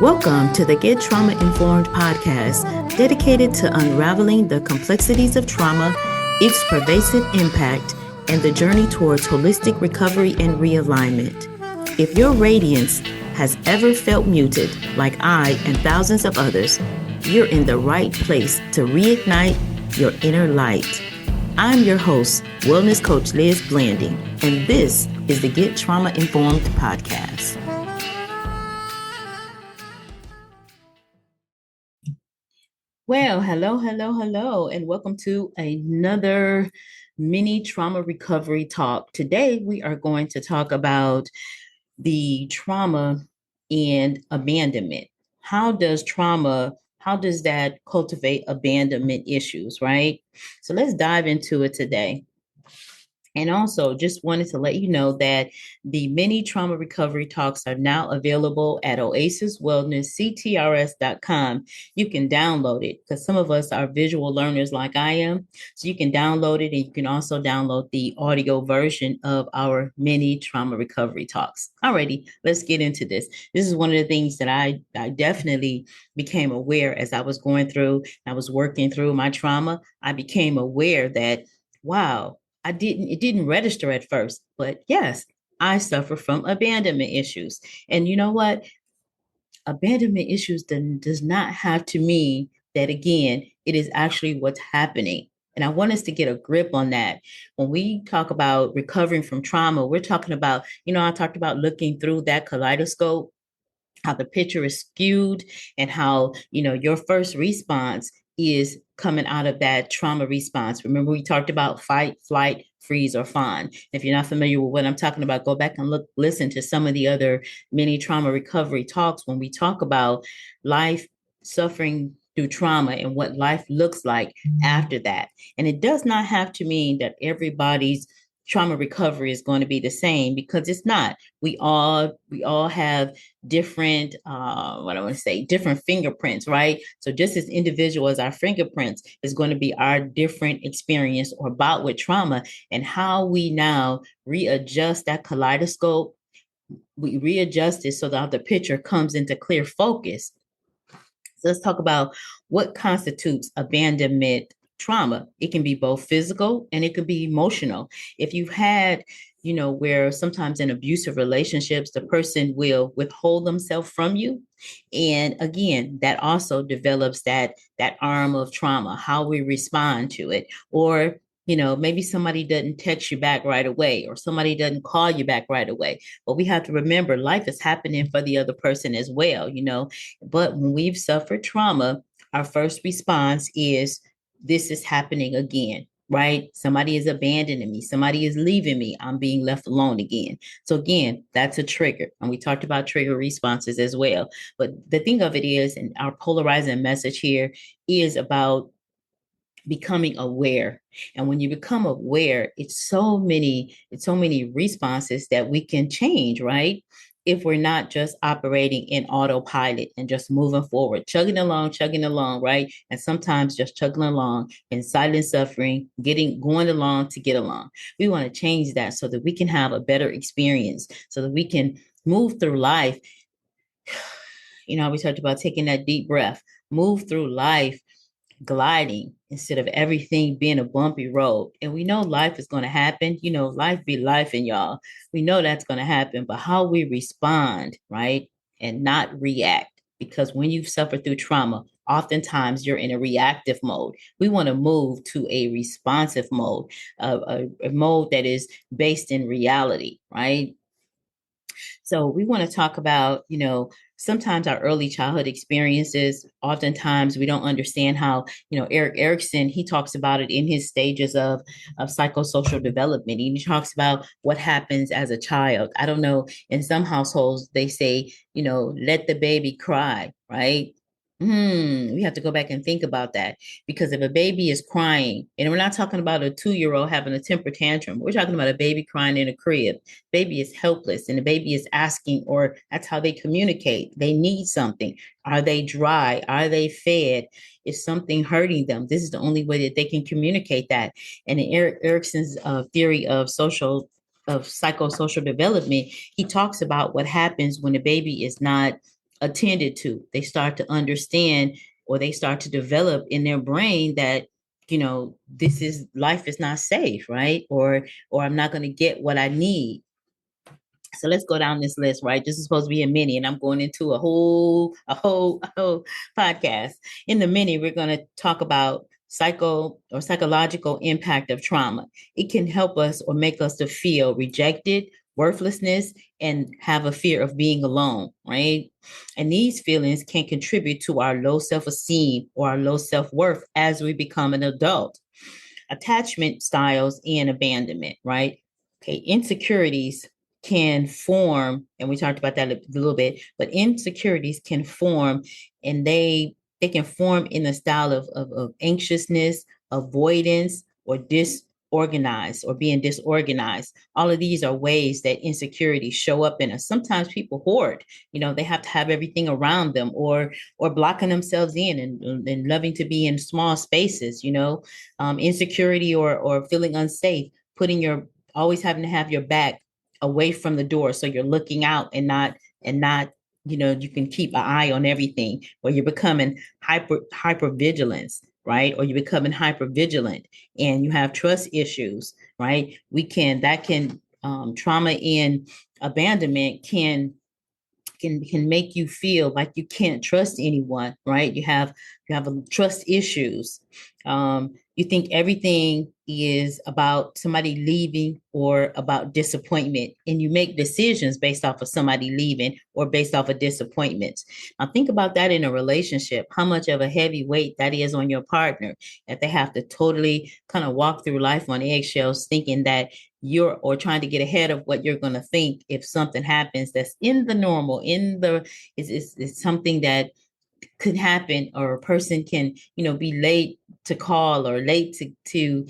Welcome to the Get Trauma Informed podcast, dedicated to unraveling the complexities of trauma, its pervasive impact, and the journey towards holistic recovery and realignment. If your radiance has ever felt muted, like I and thousands of others, you're in the right place to reignite your inner light. I'm your host, Wellness Coach Liz Blanding, and this is the Get Trauma Informed podcast. Well, hello, and welcome to another mini trauma recovery talk. Today, we are going to talk about the trauma and abandonment. How does that cultivate abandonment issues, right? So let's dive into it today. And also, just wanted to let you know that the mini trauma recovery talks are now available at oasiswellnessctrs.com. You can download it because some of us are visual learners like I am. So you can download it, and you can also download the audio version of our mini trauma recovery talks. Alrighty, let's get into this. This is one of the things that I definitely became aware as I was going through, I was working through my trauma. I became aware that, wow, it didn't register at first, but yes, I suffer from abandonment issues. And you know what? Abandonment issues does not have to mean that, again, it is actually what's happening. And I want us to get a grip on that. When we talk about recovering from trauma, we're talking about, I talked about looking through that kaleidoscope, how the picture is skewed, and how, your first response is coming out of that trauma response. Remember, we talked about fight, flight, freeze, or fawn. If you're not familiar with what I'm talking about, go back and listen to some of the other mini trauma recovery talks when we talk about life, suffering through trauma, and what life looks like after that. And it does not have to mean that everybody's trauma recovery is going to be the same, because it's not. We all have different different fingerprints, right? So just as individual as our fingerprints is going to be our different experience or bout with trauma, and how we now readjust that kaleidoscope. We readjust it so that the picture comes into clear focus. So let's talk about what constitutes abandonment trauma. It can be both physical and it can be emotional. If you've had, where sometimes in abusive relationships, the person will withhold themselves from you. And again, that also develops that arm of trauma, how we respond to it. Or maybe somebody doesn't text you back right away, or somebody doesn't call you back right away. But we have to remember, life is happening for the other person as well, But when we've suffered trauma, our first response is, this is happening again, right? Somebody is abandoning me. Somebody is leaving me. I'm being left alone again. So again, that's a trigger. And we talked about trigger responses as well. But the thing of it is, and our polarizing message here is about becoming aware. And when you become aware, it's so many responses that we can change, right? If we're not just operating in autopilot and just moving forward, chugging along, right? And sometimes just chugging along in silent suffering, going along to get along. We want to change that so that we can have a better experience, so that we can move through life. We talked about taking that deep breath, move through life gliding instead of everything being a bumpy road. And we know life is going to happen. Life be life, and y'all, we know that's going to happen. But how we respond, right? And not react. Because when you've suffered through trauma, oftentimes you're in a reactive mode. We want to move to a responsive mode, a mode that is based in reality, right? So we want to talk about, sometimes our early childhood experiences. Oftentimes we don't understand how, Erickson, he talks about it in his stages of psychosocial development. He talks about what happens as a child. I don't know, in some households, they say, let the baby cry, right? We have to go back and think about that, because if a baby is crying, and we're not talking about a 2-year-old having a temper tantrum, we're talking about a baby crying in a crib. Baby is helpless, and the baby is asking, or that's how they communicate. They need something. Are they dry? Are they fed? Is something hurting them? This is the only way that they can communicate that. And in Erickson's theory of psychosocial development, he talks about what happens when a baby is not attended to. They start to understand, or they start to develop in their brain that, this is life is not safe, right? Or I'm not going to get what I need. So let's go down this list, right? This is supposed to be a mini, and I'm going into a whole podcast. In the mini, we're going to talk about psychological impact of trauma. It can help us or make us to feel rejected, worthlessness, and have a fear of being alone, right? And these feelings can contribute to our low self-esteem or our low self-worth as we become an adult. Attachment styles and abandonment, right? Okay, insecurities can form, and we talked about that a little bit, but insecurities can form, and they can form in the style of anxiousness, avoidance, or disorganized, or being disorganized. All of these are ways that insecurities show up in us. Sometimes people hoard, they have to have everything around them, or blocking themselves in, and loving to be in small spaces, insecurity, or feeling unsafe, putting your always having to have your back away from the door, so you're looking out and not you can keep an eye on everything, or you're becoming hyper vigilance, right? Or you're becoming hyper vigilant, and you have trust issues, right? Trauma and abandonment can make you feel like you can't trust anyone, right? You have trust issues. You think everything is about somebody leaving or about disappointment, and you make decisions based off of somebody leaving or based off of disappointments. Now think about that in a relationship, how much of a heavy weight that is on your partner, that they have to totally kind of walk through life on eggshells, thinking that or trying to get ahead of what you're going to think if something happens that's in the normal, is something that could happen, or a person can be late to call, or late to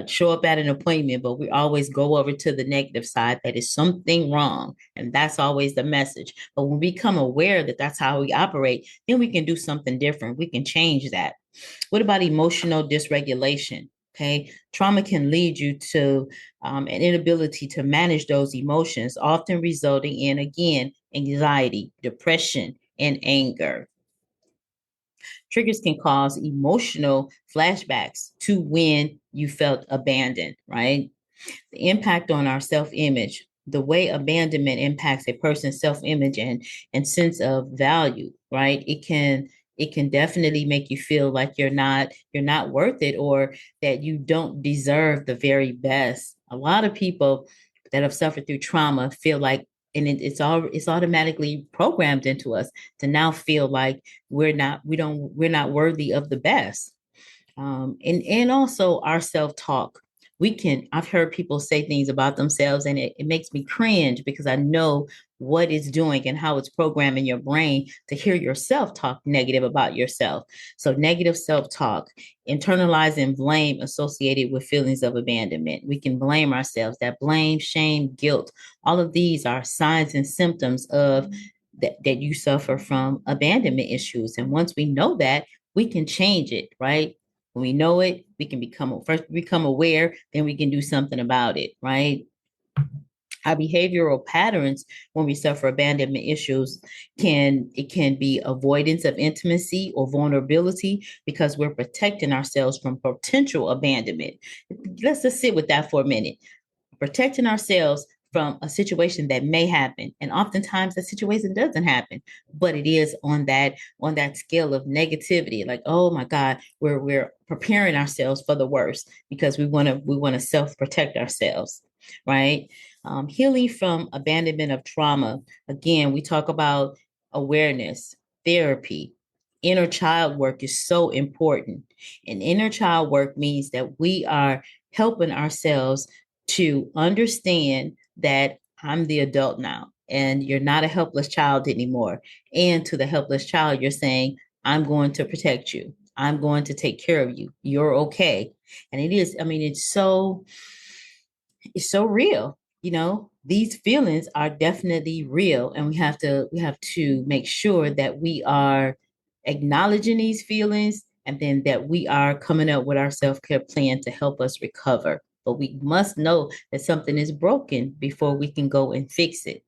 show up at an appointment, but we always go over to the negative side, that is something wrong, and that's always the message. But when we become aware that that's how we operate, then we can do something different. We can change that. What about emotional dysregulation? Okay, trauma can lead you to an inability to manage those emotions, often resulting in, again, anxiety, depression, and anger. Triggers can cause emotional flashbacks to when you felt abandoned, right? The impact on our self-image, the way abandonment impacts a person's self-image and sense of value, right? It can definitely make you feel like you're not worth it, or that you don't deserve the very best. A lot of people that have suffered through trauma feel like, and it's automatically programmed into us to now feel like we're not worthy of the best. And also our self-talk. I've heard people say things about themselves, and it makes me cringe, because I know what it's doing and how it's programming your brain to hear yourself talk negative about yourself. So negative self-talk, internalizing blame associated with feelings of abandonment. We can blame ourselves. That blame, shame, guilt, all of these are signs and symptoms of that you suffer from abandonment issues. And once we know that, we can change it, right? When we know it, we can become aware, then we can do something about it, right? Our behavioral patterns when we suffer abandonment issues can be avoidance of intimacy or vulnerability, because we're protecting ourselves from potential abandonment. Let's just sit with that for a minute. Protecting ourselves from a situation that may happen, and oftentimes that situation doesn't happen, but it is on that scale of negativity, like, oh my god, we're preparing ourselves for the worst, because we want to self-protect ourselves, right? Healing from abandonment of trauma, again, we talk about awareness, therapy. Inner child work is so important, and inner child work means that we are helping ourselves to understand that I'm the adult now, and you're not a helpless child anymore. And to the helpless child, you're saying, I'm going to protect you. I'm going to take care of you. You're okay. And it is, I mean, it's so real. These feelings are definitely real, and we have to make sure that we are acknowledging these feelings, and then that we are coming up with our self-care plan to help us recover. But we must know that something is broken before we can go and fix it.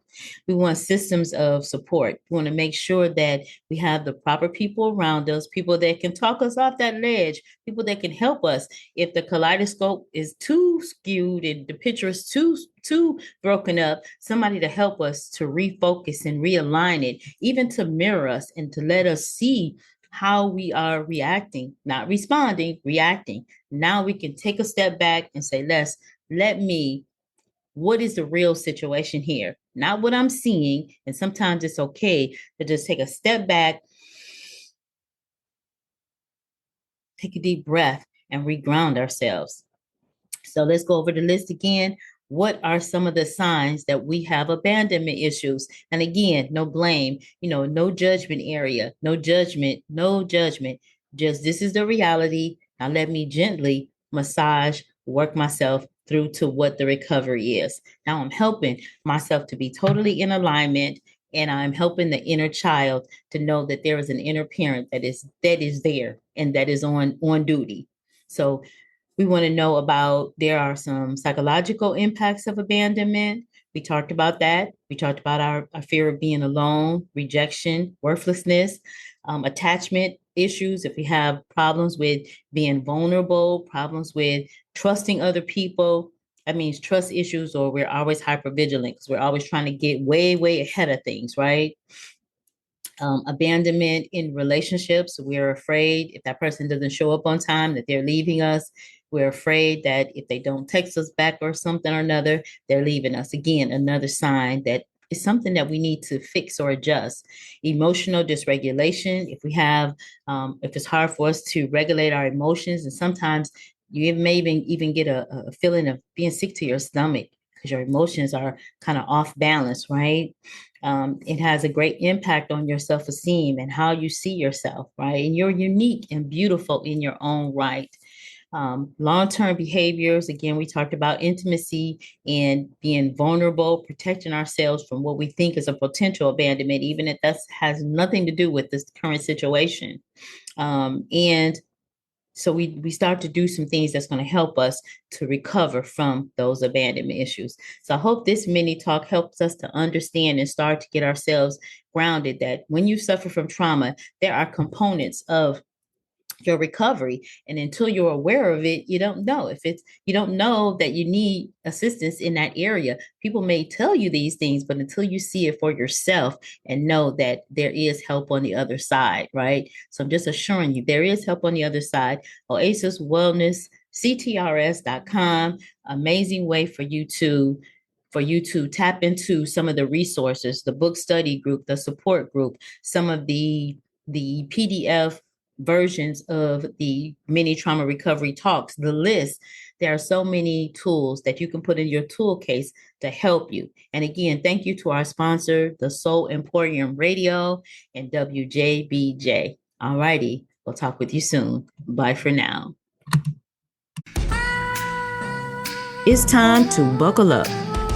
We want systems of support. We want to make sure that we have the proper people around us, people that can talk us off that ledge, people that can help us. If the kaleidoscope is too skewed and the picture is too broken up, somebody to help us to refocus and realign it, even to mirror us and to let us see how we are reacting, not responding, reacting. Now we can take a step back and say, let me, what is the real situation here? Not what I'm seeing. And sometimes it's okay to just take a step back, take a deep breath, and reground ourselves. So let's go over the list again. What are some of the signs that we have abandonment issues? And again, no blame, no judgment area, no judgment, no judgment. Just this is the reality. Now let me gently massage, work myself through to what the recovery is. Now I'm helping myself to be totally in alignment, and I'm helping the inner child to know that there is an inner parent that is there and that is on duty. So we want to know about, there are some psychological impacts of abandonment. We talked about that. We talked about our fear of being alone, rejection, worthlessness, attachment issues. If we have problems with being vulnerable, problems with trusting other people, that means trust issues, or we're always hypervigilant because we're always trying to get way, way ahead of things, right? Abandonment in relationships. We're afraid if that person doesn't show up on time that they're leaving us. We're afraid that if they don't text us back or something or another, they're leaving us. Again, another sign that it's something that we need to fix or adjust. Emotional dysregulation. If we have, if it's hard for us to regulate our emotions, and sometimes you may even get a feeling of being sick to your stomach because your emotions are kind of off balance, right? It has a great impact on your self-esteem and how you see yourself, right? And you're unique and beautiful in your own right. Long-term behaviors, again, we talked about intimacy and being vulnerable, protecting ourselves from what we think is a potential abandonment, even if that has nothing to do with this current situation. And so we start to do some things that's going to help us to recover from those abandonment issues. So I hope this mini talk helps us to understand and start to get ourselves grounded that when you suffer from trauma, there are components of your recovery, and until you're aware of it, you don't know you don't know that you need assistance in that area. People may tell you these things, but until you see it for yourself and know that there is help on the other side, right? So I'm just assuring you there is help on the other side. Oasis Wellness, CTRS.com, amazing way for you to tap into some of the resources, the book study group, the support group, some of the PDF versions of the mini trauma recovery talks, the list. There are so many tools that you can put in your tool case to help you. And again, thank you to our sponsor, the Soul Emporium Radio and WJBJ. All righty, we'll talk with you soon. Bye for now. It's time to buckle up.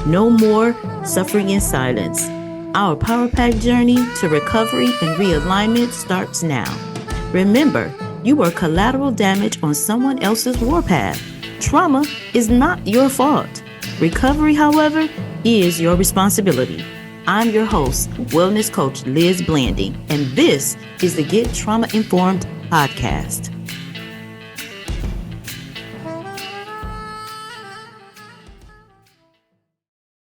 No more suffering in silence. Our Power Pack journey to recovery and realignment starts now. Remember, you were collateral damage on someone else's warpath. Trauma is not your fault. Recovery, however, is your responsibility. I'm your host, Wellness Coach Liz Blanding, and this is the Get Trauma Informed podcast.